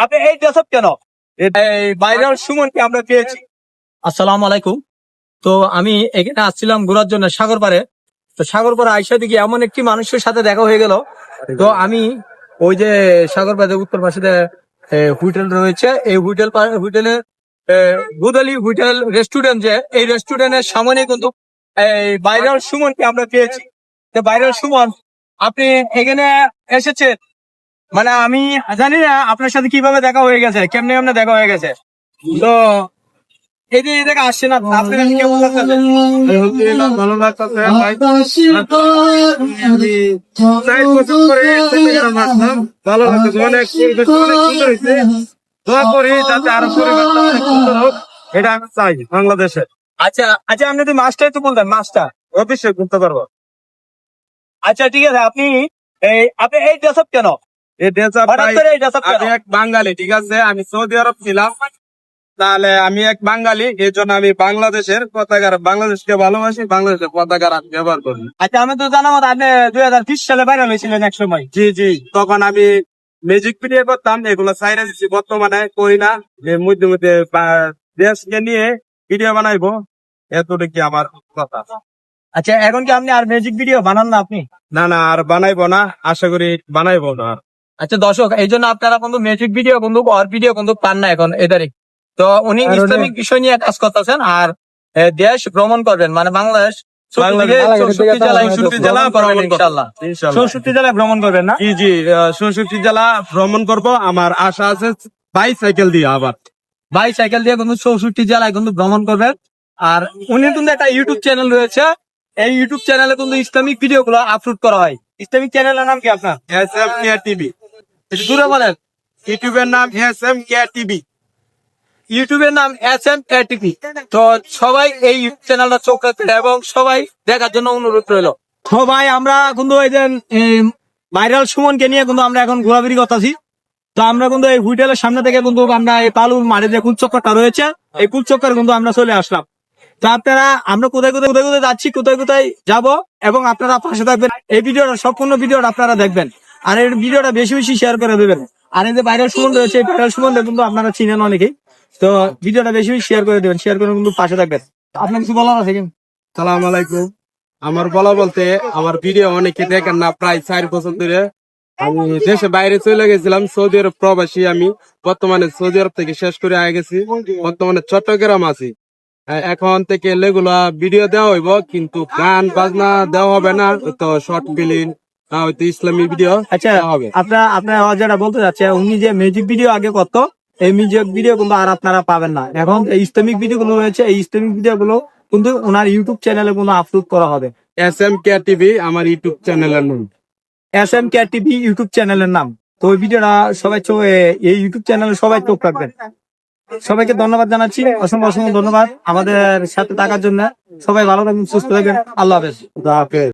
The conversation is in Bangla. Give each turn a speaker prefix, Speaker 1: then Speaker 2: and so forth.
Speaker 1: আপনি এই ড্রেস আপ কেন? ভাইরাল সুমনকে আমরা পেয়েছি। আসসালামু আলাইকুম। তো আমি এখানে আসছিলাম ঘোরার জন্য সাগর পাড়ে। তো সাগর পাড়ে আইসা দিকে এমন একটি মানুষের সাথে দেখা হয়ে গেল। তো আমি ওই যে সাগর পাড়ে উত্তর পাশে হোটেল রয়েছে, এই হোটেলের গুদালি হোটেল রেস্টুরেন্ট, যে এই রেস্টুরেন্টের সামনে কিন্তু এই ভাইরাল সুমনকে আমরা পেয়েছি। তো ভাইরাল সুমন, আপনি এখানে এসেছেন, মানে আমি জানি না আপনার সাথে কিভাবে দেখা হয়ে গেছে, কেমনে কেমনে দেখা হয়ে গেছে। তো এই যে এই জায়গায় আসছেন, আপনার কাছে কেমন লাগতেছে?
Speaker 2: আলহামদুলিল্লাহ, ভালো লাগতেছে ভাই। আমি 4 বছর পরে চট্টগ্রাম আসলাম, ভালো লাগতেছে, অনেক পরিবেশ অনেক সুন্দর হয়েছে। দোয়া করি যাতে আরো পরিবেশটা অনেক সুন্দর হোক, এটা আমি চাই বাংলাদেশে।
Speaker 1: আচ্ছা আচ্ছা, আপনি যদি মাছটাই তো বলতেন, মাছটা।
Speaker 2: অবশ্যই ঘুরতে পারবো।
Speaker 1: আচ্ছা ঠিক আছে, আপনি এই ড্রেস আপ কেন?
Speaker 2: এই দেশে
Speaker 1: হঠাৎ
Speaker 2: ভাই,
Speaker 1: করে এই ড্রেস আপ কেন?
Speaker 2: আমি এক বাঙালি, ঠিক আছে, আমি সৌদি আরব ছিলাম, তাহলে আমি এক বাঙালি, এই জন্য আমি বাংলাদেশের পতাকা, বাংলাদেশকে ভালোবাসি, বাংলাদেশের পতাকা আমি ব্যবহার করি।
Speaker 1: আচ্ছা, আমি তো জানা মতো আপনি 2020 সালে ভাইরাল হয়েছিলেন এক সময়।
Speaker 2: জি জি, তখন আমি মিউজিক ভিডিও করতাম, এগুলো সাইরা দিচ্ছি, বর্তমানে করি না। মধ্যে মধ্যে দেশকে নিয়ে ভিডিও বানাইবো, এতটুকু আমার কথা।
Speaker 1: আচ্ছা, এখন কি আপনি আর মিউজিক ভিডিও বানান না আপনি?
Speaker 2: না না, আর বানাইবো না, আশা করি বানাইবো না আর।
Speaker 1: আচ্ছা দর্শক, এই জন্য আপনারা কিন্তু মিউজিক ভিডিও কিন্তু আর ভিডিও কিন্তু পান না এখন এদারে। তো উনি ইসলামিক বিষয় নিয়ে কাজ করতেছেন, আর দেশ ভ্রমণ করবেন, মানে বাংলাদেশ 64 জেলায় 64 জেলা ভ্রমণ ইনশাআল্লাহ।
Speaker 2: ইনশাআল্লাহ।
Speaker 1: 64 জেলায় ভ্রমণ করবেন না?
Speaker 2: জি জি, 64 জেলা ভ্রমণ করব, আমার আশা আছে বাইসাইকেল দিয়ে আবার।
Speaker 1: বাইসাইকেল দিয়ে কিন্তু 64 জেলায় কিন্তু ভ্রমণ করবেন। আর উনি কিন্তু একটা ইউটিউব চ্যানেল রয়েছে, এই ইউটিউব চ্যানেলে কিন্তু ইসলামিক ভিডিও গুলো আপলোড করা হয়। ইসলামিক চ্যানেলের নাম কি আপনার?
Speaker 2: SM Care TV।
Speaker 1: একটু দূরে বলেন।
Speaker 2: ইউটিউবের নাম SM Care TV।
Speaker 1: ইউটিউবের নাম SM KTV। তো সবাই এই ইউটিউব চ্যানেলটা চোখ রাখবেন এবং সবাই দেখার জন্য অনুরোধ রইল। তো ভাই, আমরা কিন্তু এই যে ভাইরাল সুমনকে নিয়ে কিন্তু আমরা এখন ঘোরাঘুরি করতেছি। তো আমরা কিন্তু এই হোটেলের সামনে থেকে কিন্তু আমরা এই পালুর মাঠে যে কুলচক্করটা রয়েছে, এই কুলচক্কর কিন্তু আমরা চলে আসলাম। তো আপনারা, আমরা কোথায় কোথায় কোথায় কোথায় যাচ্ছি, কোথায় কোথায় যাব, এবং আপনারা পাশে থাকবেন, এই ভিডিওটা সম্পূর্ণ ভিডিওটা আপনারা দেখবেন, আর এই ভিডিওটা বেশি বেশি শেয়ার করে দেবেন। আর এই যে ভাইরাল সুমন রয়েছে, এই ভাইরাল সুমন কিন্তু আপনারা চিনেন অনেকেই। তো ভিডিওটা বেশি বেশি শেয়ার করে দেবেন, শেয়ার করে কিন্তু পাশে থাকবেন। আপনার কিছু বলার আছে কিন্তু?
Speaker 2: সালাম আলাইকুম। আমার বলা বলতে, আমার ভিডিও অনেকে দেখেন না, প্রায় 4 বছর ধরে আমি দেশে বাইরে চলে গেছিলাম, সৌদি আরব প্রবাসী আমি। বর্তমানে সৌদি আরব থেকে শেষ করে আগে গেছি, বর্তমানে চট্টগ্রাম আছি। এখন থেকে লেগুলা ভিডিও দেওয়া হইব, কিন্তু গান বাজনা দেওয়া হবে না, তো শর্ট ফিল্ম না হয়তো ইসলামী ভিডিও
Speaker 1: আচ্ছা,
Speaker 2: হবে।
Speaker 1: আপনার যেটা বলতে চাচ্ছে, উনি যে মিউজিক ভিডিও আগে করতো, এই মিউজিক ভিডিও কিন্তু আর আপনারা পাবেন না। এখন এই ইসলামিক ভিডিও গুলো রয়েছে, এই ইসলামিক ভিডিও গুলো কিন্তু ওনার ইউটিউব চ্যানেলে কিন্তু আপলোড করা হবে।
Speaker 2: SM Care TV আমার ইউটিউব চ্যানেলের নাম।
Speaker 1: SM KTV ইউটিউব চ্যানেলের নাম। তো ওই ভিডিওটা সবাই এই ইউটিউব চ্যানেলে সবাই চোখ রাখবেন। সবাইকে ধন্যবাদ জানাচ্ছি, অসংখ্য অসংখ্য ধন্যবাদ আমাদের সাথে থাকার জন্য। সবাই ভালো থাকবেন, সুস্থ থাকবেন। আল্লাহ হাফেজ।
Speaker 2: খুদা হাফেজ।